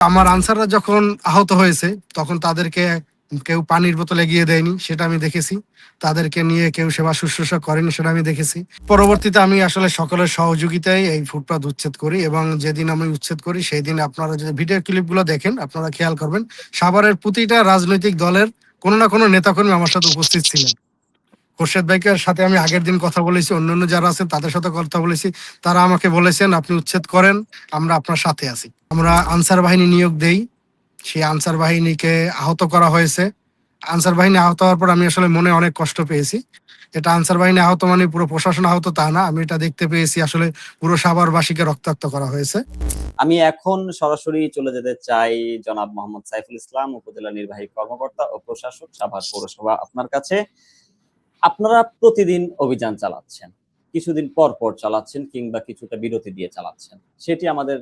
আমার আনসাররা যখন আহত হয়েছে তখন তাদেরকে কেউ পানির বোতল এগিয়ে দেয়নি, সেটা আমি দেখেছি। তাদেরকে নিয়ে কেউ সেবা শুশ্রূষা করেনি, সেটা আমি দেখেছি। পরবর্তীতে আমি আসলে সকলের সহযোগিতায় এই ফুটপাত উচ্ছেদ করি, এবং যেদিন আমি উচ্ছেদ করি সেই দিন আপনারা যদি ভিডিও ক্লিপগুলো দেখেন আপনারা খেয়াল করবেন সাভারের প্রতিটা রাজনৈতিক দলের কোনো না কোনো নেতাকর্মী আমার সাথে উপস্থিত ছিলেন। খোরশেদ ভাইকের সাথে আমি আগের দিন কথা বলেছি, অন্যান্য যারা আছেন তাদের সাথে কথা বলেছি। তারা আমাকে বলেছেন আপনি উচ্ছেদ করেন, আমরা আপনার সাথে আছি। আমরা আনসার বাহিনী নিয়োগ দেই, সেই আনসার বাহিনীকে আহত করা হয়েছে। আনসার বাহিনী আহত হওয়ার পর আমি আসলে মনে অনেক কষ্ট পেয়েছি। এটা আনসার বাহিনী আহত মানে পুরো প্রশাসন আহত তা না, আমি এটা দেখতে পেয়েছি আসলে পুরো সাভারবাসীকে রক্তাক্ত করা হয়েছে। আমি এখন সরাসরি চলে যেতে চাই জনাব মোহাম্মদ সাইফুল ইসলাম, উপজেলা নির্বাহী কর্মকর্তা ও প্রশাসক, সাভার পৌরসভা, আপনার কাছে। আপনারা প্রতিদিন অভিযান চালাচ্ছেন, কিছুদিন পর পর চালাচ্ছেন কিংবা কিছুটা বিরতি দিয়ে চালাচ্ছেন, সেটি আমাদের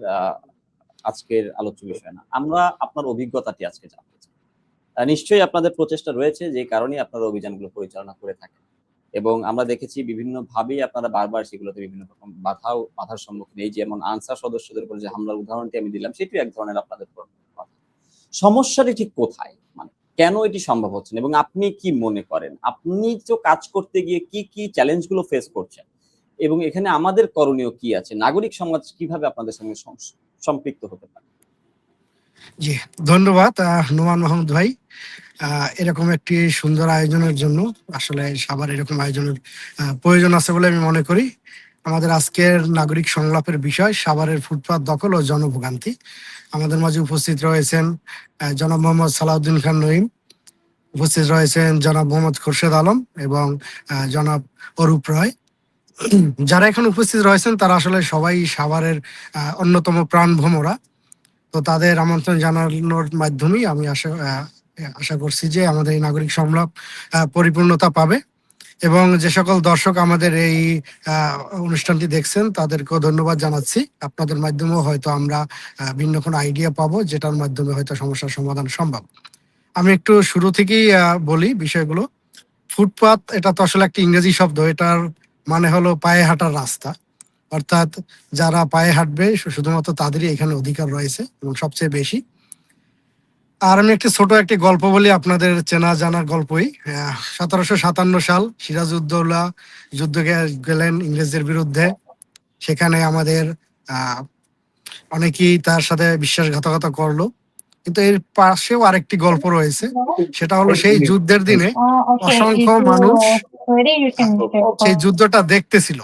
আজকের আলোচ্য বিষয় না। আমরা আপনার অভিজ্ঞতাটি আজকে জানতে চাই। নিশ্চয়ই আপনাদের প্রচেষ্টা রয়েছে, যে কারণে আপনারা অভিযানগুলো পরিচালনা করে থাকেন, এবং আমরা দেখেছি বিভিন্ন ভাবেই আপনারা বারবার সেগুলোতে বিভিন্ন রকম বাধার সম্মুখীন। এই যেমন আনসার সদস্যদের উপর যে হামলার উদাহরণটি আমি দিলাম, সেটি এক ধরনের আপনাদের সমস্যাটি ঠিক কোথায়, মানে কেন এটি সম্ভব হচ্ছে না, এবং আপনি কি মনে করেন আপনি তো কাজ করতে গিয়ে কি কি চ্যালেঞ্জ গুলো ফেস করছেন, এবং এখানে আমাদের করণীয় কি আছে, নাগরিক সমাজ কিভাবে আপনাদের সঙ্গে সম্পৃক্ত হতে পারে? জি, ধন্যবাদ নোমান মাহমুদ ভাই, এরকম একটি সুন্দর আয়োজনের জন্য। আসলে সবার এরকম আয়োজনের প্রয়োজন আছে বলে আমি মনে করি। আমাদের আজকের নাগরিক সংলাপের বিষয় সাভারের ফুটপাত দখল ও জনভোগান্তি। আমাদের মাঝে উপস্থিত রয়েছেন জনাব মোহাম্মদ সালাউদ্দিন খান নঈম, উপস্থিত রয়েছেন জনাব মোহাম্মদ খোরশেদ আলম এবং জনাব অরূপ রায়। যারা এখন উপস্থিত রয়েছেন তারা আসলে সবাই সাভারের অন্যতম প্রাণ ভ্রমরা। তো তাদের আমন্ত্রণ জানানোর মাধ্যমেই আমি আশা করছি যে আমাদের এই নাগরিক সংলাপ পরিপূর্ণতা পাবে, এবং যে সকল দর্শক আমাদের এই অনুষ্ঠানটি দেখছেন তাদেরকেও ধন্যবাদ জানাচ্ছি। আপনাদের মাধ্যমেও হয়তো আমরা ভিন্ন কোনো আইডিয়া পাবো, যেটার মাধ্যমে হয়তো সমস্যার সমাধান সম্ভব। আমি একটু শুরু থেকেই বলি বিষয়গুলো। ফুটপাত এটা তো আসলে একটা ইংরেজি শব্দ, এটার মানে হলো পায়ে হাঁটার রাস্তা, অর্থাৎ যারা পায়ে হাঁটবে শুধুমাত্র তাদেরই এখানে অধিকার রয়েছে এবং সবচেয়ে বেশি। আর আমি একটি গল্প বলি, আপনাদের চেনা জানার গল্পই। 1757 সাল সিরাজউদ্দৌলা যুদ্ধে গেলেন ইংরেজদের বিরুদ্ধে। সেখানে আমাদের অনেকেই তার সাথে বিশ্বাসঘাতকতা করলো, কিন্তু এর পাশেও আরেকটি গল্প রয়েছে। সেটা হলো সেই যুদ্ধের দিনে অসংখ্য মানুষ সেই যুদ্ধটা দেখতেছিল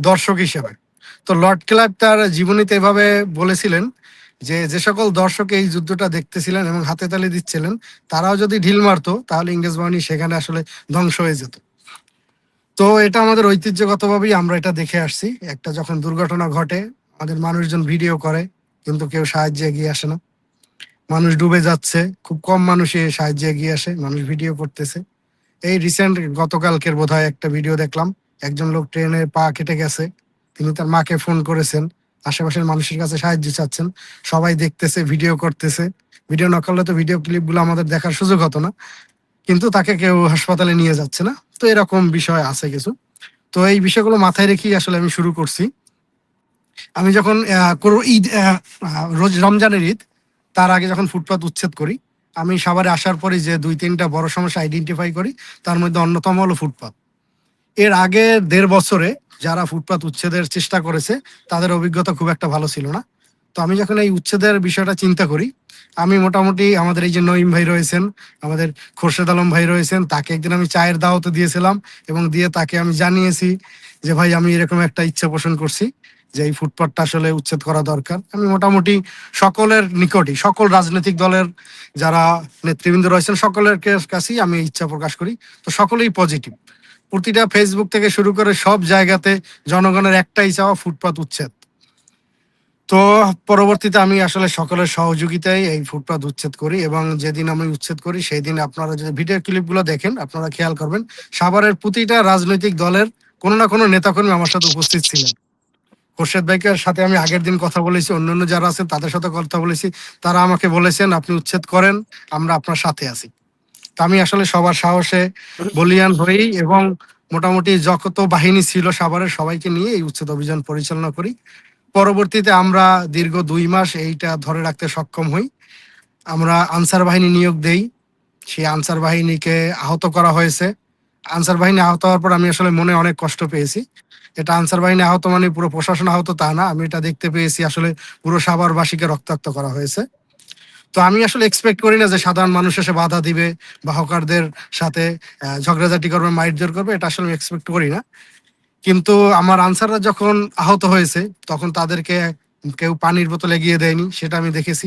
দর্শক হিসেবে। তো লর্ড ক্লাইভ তার জীবনীতে এভাবে বলেছিলেন যে যে সকল দর্শক এই যুদ্ধটা দেখতেছিলেন এবং হাতে তালি দিচ্ছিলেন, তারাও যদি ঢিল মারতো তাহলে ইংরেজ বাহিনী সেখানে আসলে ধ্বংস হয়ে যেত। তো এটা আমাদের ঐতিহ্যগতভাবেই আমরা এটা দেখে আসছি। একটা যখন দুর্ঘটনা ঘটে আমাদের মানুষজন ভিডিও করে, কিন্তু কেউ সাহায্যে এগিয়ে আসে না। মানুষ ডুবে যাচ্ছে, খুব কম মানুষই সাহায্যে এগিয়ে আসে, মানুষ ভিডিও করতেছে। এই রিসেন্ট গতকালকের বোধহয় একটা ভিডিও দেখলাম, একজন লোক ট্রেনে পা কেটে গেছে, তিনি তার মাকে ফোন করেছেন, আশেপাশের মানুষের কাছে সাহায্য চাচ্ছেন, সবাই দেখতেছে, ভিডিও করতেছে। ভিডিও না করলে তো ভিডিও ক্লিপগুলো আমাদের দেখার সুযোগ হতো না, কিন্তু তাকে কেউ হাসপাতালে নিয়ে যাচ্ছে না। তো এরকম বিষয় আছে কিছু। তো এই বিষয়গুলো মাথায় রেখেই আসলে আমি শুরু করছি। আমি যখন ঈদ, রোজ রমজানের ঈদ, তার আগে যখন ফুটপাত উচ্ছেদ করি, আমি সাভারে আসার পরে যে 2-3টা বড় সমস্যা আইডেন্টিফাই করি, তার মধ্যে অন্যতম হলো ফুটপাত। এর আগে 1.5 বছরে যারা ফুটপাত উচ্ছেদের চেষ্টা করেছে তাদের অভিজ্ঞতা খুব একটা ভালো ছিল না। তো আমি যখন এই উচ্ছেদের বিষয়টা চিন্তা করি, আমি মোটামুটি আমাদের এই যে নঈম ভাই রয়েছেন, আমাদের খোরশেদ আলম ভাই রয়েছেন, তাকে একদিন আমি চায়ের দাওয়াতে দিয়েছিলাম, এবং দিয়ে তাকে আমি জানিয়েছি যে ভাই আমি এরকম একটা ইচ্ছা পোষণ করছি যে এই ফুটপাতটা আসলে উচ্ছেদ করা দরকার। আমি মোটামুটি সকলের নিকটই, সকল রাজনৈতিক দলের যারা নেতৃবৃন্দ রয়েছেন সকলের কাছেই আমি ইচ্ছা প্রকাশ করি। তো সকলেই পজিটিভ, প্রতিটা ফেসবুক থেকে শুরু করে সব জায়গাতে জনগণের একটাই চাওয়া ফুটপাত উচ্ছেদ। তো পরবর্তীতে আমি আসলে সকলের সহযোগিতায় এই ফুটপাত উচ্ছেদ করি, এবং যেদিন আমি উচ্ছেদ করি সেই দিন আপনারা যদি ভিডিও ক্লিপগুলো দেখেন আপনারা খেয়াল করবেন সাভারের প্রতিটা রাজনৈতিক দলের কোনো না কোনো নেতাকর্মী আমার সাথে উপস্থিত ছিলেন। খোরশেদ ভাইকের সাথে আমি আগের দিন কথা বলেছি, অন্যান্য যারা আছেন তাদের সাথে কথা বলেছি। তারা আমাকে বলেছেন আপনি উচ্ছেদ করেন, আমরা আপনার সাথে আছি। তা আমি আসলে সবার সাহসে বলিয়ান হয়েই এবং মোটামুটি যত বাহিনী ছিল সাভারের সবাইকে নিয়ে এই উচ্ছেদ অভিযান পরিচালনা করি। পরবর্তীতে আমরা দীর্ঘ 2 মাস এইটা ধরে রাখতে সক্ষম হই। আমরা আনসার বাহিনী নিয়োগ দেই। সেই আনসার বাহিনীকে আহত করা হয়েছে। আনসার বাহিনী আহত হওয়ার পর আমি আসলে মনে অনেক কষ্ট পেয়েছি। এটা আনসার বাহিনী আহত মানে পুরো প্রশাসন আহত তা না। আমি এটা দেখতে পেয়েছি আসলে পুরো সাভারবাসীকে রক্তাক্ত করা হয়েছে। তো আমি আসলে এক্সপেক্ট করি না যে সাধারণ মানুষ এসে বাধা দিবে বা হকারদের সাথে ঝগড়াঝাটি করবে, মারধর করবে, এটা আসলে আমি এক্সপেক্ট করি না। কিন্তু আমার আনসাররা যখন আহত হয়েছে তখন তাদেরকে কেউ পানির বোতল এগিয়ে দেয়নি, সেটা আমি দেখেছি।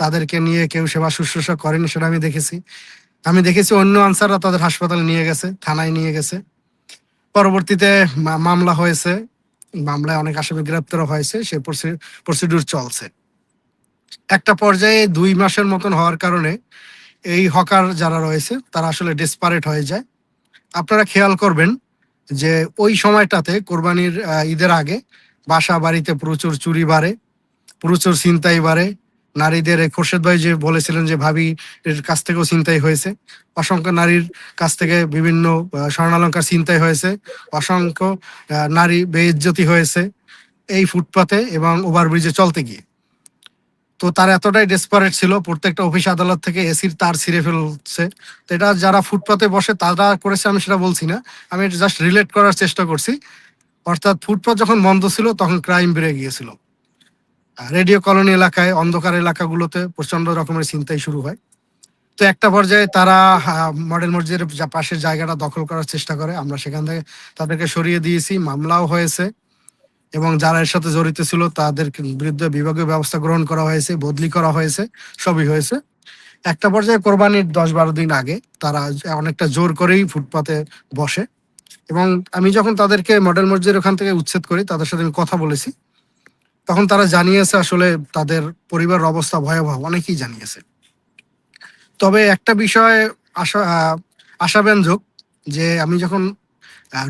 তাদেরকে নিয়ে কেউ সেবা শুশ্রূষা করেনি, সেটা আমি দেখেছি। আমি দেখেছি অন্য আনসাররা তাদের হাসপাতালে নিয়ে গেছে, থানায় নিয়ে গেছে। পরবর্তীতে মামলা হয়েছে, মামলায় অনেক আসামি গ্রেপ্তারও হয়েছে, সে প্রসিডিউর চলছে। একটা পর্যায়ে 2 মাসের মতন হওয়ার কারণে এই হকার যারা রয়েছে তারা আসলে ডেসপারেট হয়ে যায়। আপনারা খেয়াল করবেন যে ওই সময়টাতে কোরবানির ঈদের আগে বাসা বাড়িতে প্রচুর চুরি বাড়ে, প্রচুর ছিনতাই বাড়ে। নারীদের এই খোরশেদ ভাই যে বলেছিলেন যে ভাবি এর কাছ থেকেও ছিনতাই হয়েছে, অসংখ্য নারীর কাছ থেকে বিভিন্ন স্বর্ণালঙ্কার ছিনতাই হয়েছে, অসংখ্য নারী বেইজ্জতি হয়েছে এই ফুটপাতে এবং ওভারব্রিজে চলতে গিয়ে। তো তারা এতটাই ডেসপারেট ছিল, প্রত্যেকটা অফিস আদালত থেকে এসির তার ছিঁড়ে ফেলছে। তো এটা যারা ফুটপাতে বসে তারা করেছে আমি সেটা বলছি না, আমি জাস্ট রিলেট করার চেষ্টা করছি। অর্থাৎ ফুটপাত যখন বন্ধ ছিল তখন ক্রাইম বেড়ে গিয়েছিল। রেডিও কলোনি এলাকায়, অন্ধকার এলাকাগুলোতে প্রচন্ড রকমের ছিনতাই শুরু হয়। তো একটা পর্যায়ে তারা মডেল মসজিদের পাশের জায়গাটা দখল করার চেষ্টা করে। আমরা সেখান থেকে তাদেরকে সরিয়ে দিয়েছি, মামলাও হয়েছে এবং যারা এর সাথে জড়িত ছিল তাদের বিরুদ্ধে বিভাগীয় ব্যবস্থা গ্রহণ করা হয়েছে, বদলি করা হয়েছে, সবই হয়েছে। একটা পর্যায়ে কোরবানির 10-12 দিন আগে তারা অনেকটা জোর করেই ফুটপাতে বসে এবং আমি যখন তাদেরকে মডেল মসজিদের ওখান থেকে উচ্ছেদ করি, তাদের সাথে আমি কথা বলেছি, তখন তারা জানিয়েছে আসলে তাদের পরিবারের অবস্থা ভয়াবহ, অনেকেই জানিয়েছে। তবে একটা বিষয় আশাব্যঞ্জক যে আমি যখন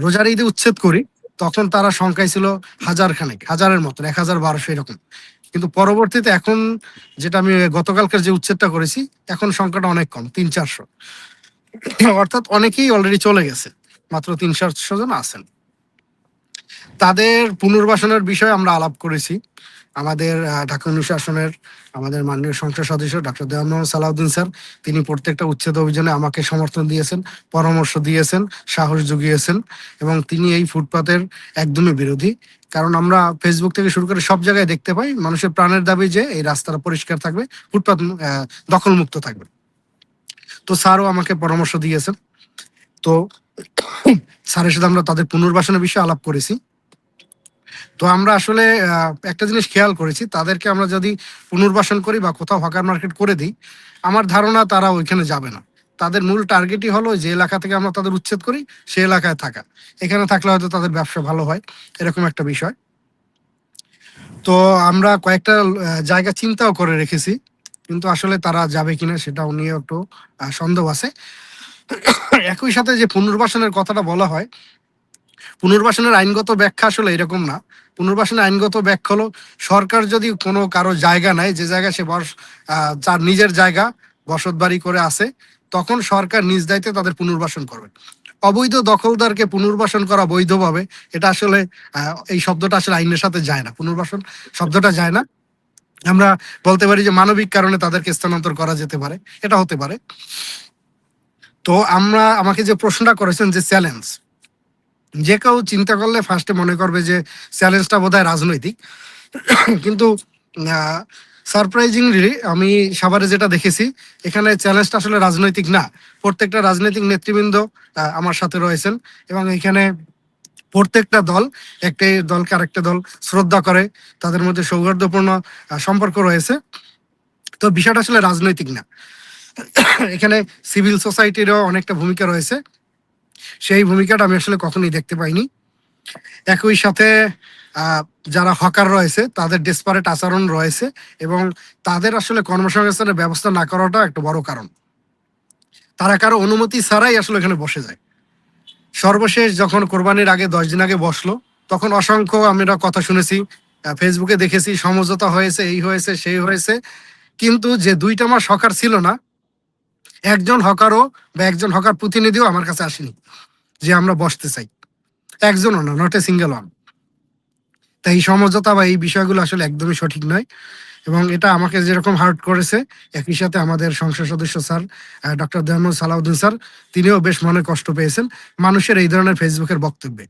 রোজার ঈদে উচ্ছেদ করি তখন তারা সংখ্যায় ছিল খানেক, হাজারের মতন, 1000-1200 এরকম। কিন্তু পরবর্তীতে এখন যেটা আমি গতকালকের যে উচ্ছেদটা করেছি, এখন সংখ্যাটা অনেক কম, 300-400। অর্থাৎ অনেকেই অলরেডি চলে গেছে, মাত্র 300-400 জন আছেন। তাদের পুনর্বাসনের বিষয়ে আমরা আলাপ করেছি। আমাদের ঢাকা অনুশাসনের আমাদের মাননীয় সংসদ সদস্য ডক্টর দেওয়ান মোহাম্মদ সালাউদ্দিন স্যার, তিনি প্রত্যেকটা উচ্ছেদ অভিযানে আমাকে সমর্থন দিয়েছেন, পরামর্শ দিয়েছেন, সাহস জুগিয়েছেন এবং তিনি এই ফুটপাতের একদমই বিরোধী। কারণ আমরা ফেসবুক থেকে শুরু করে সব জায়গায় দেখতে পাই মানুষের প্রাণের দাবি যে এই রাস্তাটা পরিষ্কার থাকবে, ফুটপাত দখলমুক্ত থাকবে। তো স্যারও আমাকে পরামর্শ দিয়েছেন। তো স্যারের সাথে আমরা তাদের পুনর্বাসনের বিষয়ে আলাপ করেছি। তো আমরা আসলে একটা জিনিস খেয়াল করেছি, তাদেরকে আমরা যদি পুনর্বাসন করি বা কোথাও হকার মার্কেট করে দিই, আমার ধারণা তারা ওইখানে যাবে না। তাদের মূল টার্গেটই হলো যে এলাকা থেকে আমরা তাদের উচ্ছেদ করি সেই এলাকায় থাকা, এখানে থাকলে হয়তো তাদের ব্যবসা ভালো হয়, এরকম একটা বিষয়। তো আমরা কয়েকটা জায়গা চিন্তাও করে রেখেছি, কিন্তু আসলে তারা যাবে কিনা সেটাও নিয়ে একটু সন্দেহ আছে। একই সাথে যে পুনর্বাসনের কথাটা বলা হয়, পুনর্বাসনের আইনগত ব্যাখ্যা আসলে এরকম না। পুনর্বাসনের আইনগত ব্যাখ্যা হলো সরকার যদি কোনো কারো জায়গা নেয়, যে জায়গায় সে যার নিজের জায়গা বসত বাড়ি করে আছে, তখন সরকার নিজ দায়িত্বে তাদের পুনর্বাসন করবে। অবৈধ দখলদারকে পুনর্বাসন করা বৈধভাবে, এটা আসলে এই শব্দটা আসলে আইনের সাথে যায় না, পুনর্বাসন শব্দটা যায় না। আমরা বলতে পারি যে মানবিক কারণে তাদেরকে স্থানান্তর করা যেতে পারে, এটা হতে পারে। তো আমাকে যে প্রশ্নটা করেছেন যে চ্যালেঞ্জ, যে কেউ চিন্তা করলে ফার্স্টে মনে করবে যে চ্যালেঞ্জটা বোধহয় রাজনৈতিক, কিন্তু সারপ্রাইজিংলি আমি সাভারে যেটা দেখেছি, এখানে চ্যালেঞ্জটা আসলে রাজনৈতিক না। প্রত্যেকটা রাজনৈতিক নেতৃবৃন্দ আমার সাথে রয়েছেন এবং এখানে প্রত্যেকটা দল একটি দলকে আরেকটা দল শ্রদ্ধা করে, তাদের মধ্যে সৌহার্দ্যপূর্ণ সম্পর্ক রয়েছে। তো বিষয়টা আসলে রাজনৈতিক না, এখানে সিভিল সোসাইটিরও অনেকটা ভূমিকা রয়েছে, সেই ভূমিকাটা আমি আসলে কখনোই দেখতে পাইনি। একই সাথে যারা হকার রয়েছে তাদের ডেসপারেট আচরণ রয়েছে এবং তাদের আসলে কর্মসংস্থানের ব্যবস্থা না করাটা একটা বড় কারণ। তারা কারো অনুমতি ছাড়াই আসলে এখানে বসে যায়। সর্বশেষ যখন কোরবানির আগে 10 দিন আগে বসলো, তখন অসংখ্য আমরা কথা শুনেছি, ফেসবুকে দেখেছি, সমঝোতা হয়েছে, এই হয়েছে সেই হয়েছে, কিন্তু যে 2টা মাস হকার ছিল না, একজন হকারও বা একজন হকার প্রতিনিধিও আমার কাছে আসেনি যে আমরা বসতে চাই, একজনও না, নট এ সিঙ্গেল ওয়ান। তাই এই সমঝোতা বা এই বিষয়গুলো আসলে একদমই সঠিক নয়, এবং এটা আমাকে যেরকম হার্ট করেছে, একই সাথে আমাদের সংসদ সদস্য স্যার ডক্টর দেওয়ান সালাউদ্দিন স্যার, তিনিও বেশ মনে কষ্ট পেয়েছেন মানুষের এই ধরনের ফেসবুকের বক্তব্যে।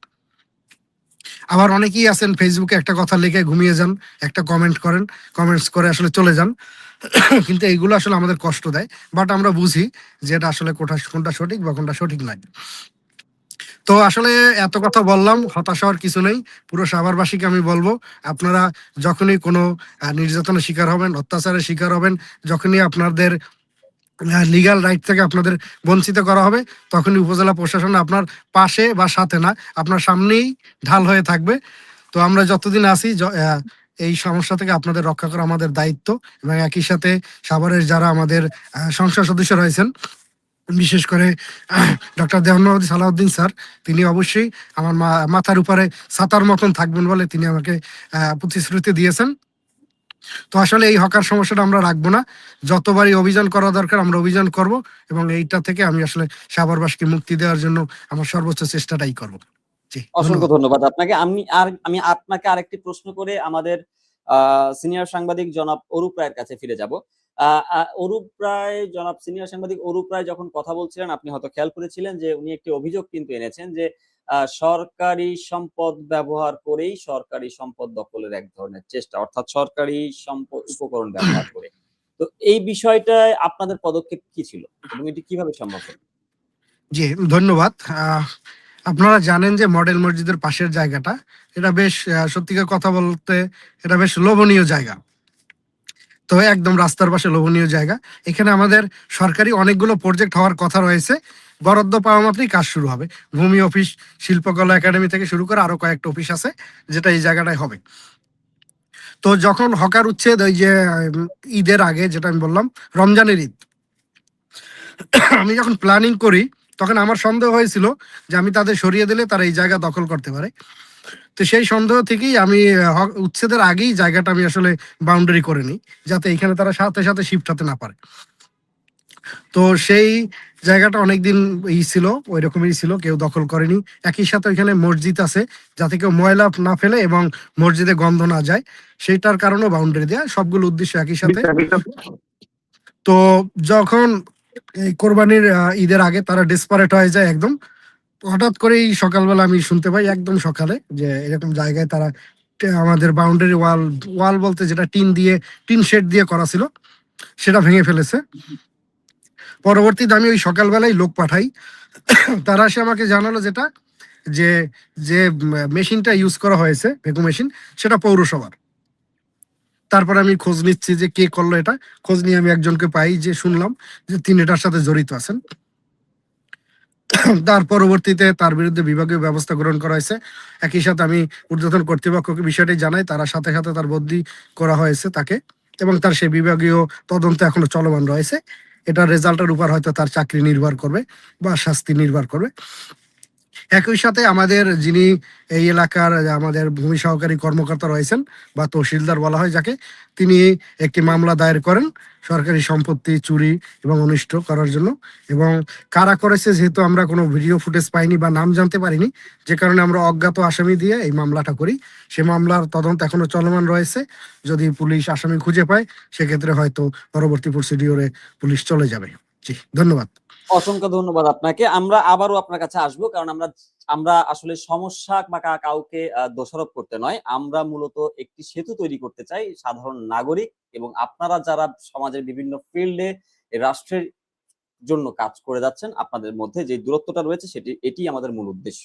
আবার অনেকেই আছেন ফেসবুকে একটা কথা লিখে ঘুমিয়ে যান, একটা কমেন্ট করেন, কমেন্টস করে আসলে চলে যান। কিন্তু এইগুলো আসলে আমাদের কষ্ট দেয়, বাট আমরা বুঝি যে এটা আসলে কোনটা সঠিক বা কোনটা সঠিক নয়। তো আসলে এত কথা বললাম, হতাশ হওয়ার কিছু নেই। পুরো সাভারবাসীকে আমি বলবো, আপনারা যখনই কোনো নির্যাতনের শিকার হবেন, অত্যাচারের শিকার হবেন, যখনই আপনাদের লিগ্যাল রাইট থেকে আপনাদের বঞ্চিত করা হবে, তখনই উপজেলা প্রশাসন আপনার পাশে বা সাথে না, আপনার সামনেই ঢাল হয়ে থাকবে। তো আমরা যতদিন আছি এই সমস্যা থেকে আপনাদের রক্ষা করা আমাদের দায়িত্ব, এবং একই সাথে সাভারের যারা আমাদের সংসদ সদস্য রয়েছেন, বিশেষ করে ডক্টর দেওয়ান সালাউদ্দিন স্যার, তিনি অবশ্যই আমার মাথার উপরে ছাতার মতন থাকবেন বলে তিনি আমাকে প্রতিশ্রুতি দিয়েছেন। তো আসলে এই হকার সমস্যাটা আমরা রাখবো না, যতবারই অভিযান করা দরকার আমরা অভিযান করব, এবং এইটা থেকে আমি আসলে সাভারবাসীকে মুক্তি দেওয়ার জন্য আমার সর্বোচ্চ চেষ্টাটাই করব। জি, অসংখ্য ধন্যবাদ। ধন্যবাদ আপনাকে। আমি আপনাকে আরেকটি প্রশ্ন করে আমাদের সিনিয়র সাংবাদিক জনাব অরূপ রায়ের কাছে ফিরে যাব। অরূপ রায়, জনাব সিনিয়র সাংবাদিক অরূপ রায় যখন কথা বলছিলেন, আপনি হয়তো খেয়াল করেছিলেন যে উনি একটি অভিযোগ কিন্তু এনেছেন যে সরকারি সম্পদ ব্যবহার করেই সরকারি সম্পদ দখলের এক ধরনের চেষ্টা, অর্থাৎ সরকারি সম্পদ উপকরণ ব্যবহার করে। তো এই বিষয়টায় আপনাদের পদক্ষেপ কি ছিল এবং এটি কিভাবে সম্ভব হলো? জি, ধন্যবাদ। আপনারা জানেন যে মডেল মসজিদের পাশের জায়গাটা, এটা বেশ সত্যিকার কথা বলতে এটা বেশ লোভনীয় জায়গা। তো একদম রাস্তার পাশে লোভনীয় জায়গা। এখানে আমাদের সরকারি অনেকগুলো প্রজেক্ট হওয়ার কথা রয়েছে। বরাদ্দ পাওয়া মাত্রই কাজ শুরু হবে। ভূমি অফিস, শিল্পকলা একাডেমি থেকে শুরু করে আরো কয়েকটা অফিস আছে, যেটা এই জায়গাটায় হবে। তো যখন হকার উচ্ছেদ, ওই যে ঈদের আগে যেটা আমি বললাম, রমজানের ঈদ, আমি যখন প্ল্যানিং করি তখন আমার সন্দেহ হয়েছিল যে আমি তাদের সরিয়ে দিলে তারা এই জায়গা দখল করতে পারে। তো সেই সন্দেহ থেকেই আমি উচ্ছেদের আগেই জায়গাটা আমি আসলে বাউন্ডারি করে নিই, যাতে এখানে তারা সাথে সাথে শিফট হতে না পারে। তো সেই জায়গাটা অনেকদিন ছিল, ওই রকমই ছিল, কেউ দখল করেনি। একই সাথে ওইখানে মসজিদ আছে, যাতে কেউ ময়লা না ফেলে এবং মসজিদে গন্ধ না যায়, সেইটার কারণেও বাউন্ডারি দেয়া, সবগুলো উদ্দেশ্য একই সাথে। তো যখন এই কোরবানির ঈদের আগে তারা ডেসপারেট হয়ে যায় একদম, হঠাৎ করেই সকালবেলা আমি শুনতে পাই একদম সকালে যে এরকম জায়গায় তারা আমাদের বাউন্ডারি ওয়াল, ওয়াল বলতে যেটা টিন শেড দিয়ে করা ছিল, সেটা ভেঙে ফেলেছে। পরবর্তীতে আমি ওই সকালবেলায় লোক পাঠাই, তারা এসে আমাকে জানালো যেটা, যে যে মেশিনটা ইউজ করা হয়েছে, ভেকু মেশিন, সেটা পৌরসভার। তারপর আমি খোঁজ নিচ্ছি যে কে করলো এটা। খোঁজ নিয়ে আমি একজনকে পাই, যে শুনলাম যে তিনি এটার সাথে জড়িত আছেন। তার পরবর্তীতে তার বিরুদ্ধে বিভাগীয় ব্যবস্থা গ্রহণ করা হয়েছে। একই সাথে আমি ঊর্ধ্বতন কর্তৃপক্ষকে বিষয়টি জানাই, তারা সাথে সাথে তার বদলি করা হয়েছে তাকে, এবং তার সেই বিভাগীয় তদন্ত এখনো চলমান রয়েছে। এটার রেজাল্টের উপর হয়তো তার চাকরি নির্ভর করবে বা শাস্তি নির্ভর করবে। একই সাথে আমাদের যিনি এই এলাকার আমাদের ভূমি সহকারী কর্মকর্তা রয়েছেন, বা তহসিলদার বলা হয় যাকে, তিনি একটি মামলা দায়ের করেন সরকারি সম্পত্তি চুরি এবং অনিষ্ট করার জন্য। এবং কারা করেছে যেহেতু আমরা কোনো ভিডিও ফুটেজ পাইনি বা নাম জানতে পারিনি, যে কারণে আমরা অজ্ঞাত আসামি দিয়ে এই মামলাটা করি। সে মামলার তদন্ত এখনো চলমান রয়েছে। যদি পুলিশ আসামি খুঁজে পায়, সেক্ষেত্রে হয়তো পরবর্তী প্রসিডিওরে পুলিশ চলে যাবে। জি, ধন্যবাদ। অসংখ্য ধন্যবাদ আপনাকে। আমরা আবারও আপনার কাছে আসবো, কারণ আমরা আসলে সমস্যা বা কাউকে দোষারোপ করতে নয়, আমরা মূলত একটি সেতু তৈরি করতে চাই সাধারণ নাগরিক এবং আপনারা যারা সমাজের বিভিন্ন ফিল্ডে রাষ্ট্রের জন্য কাজ করে যাচ্ছেন, আপনাদের মধ্যে যে দূরত্বটা রয়েছে এটি আমাদের মূল উদ্দেশ্য।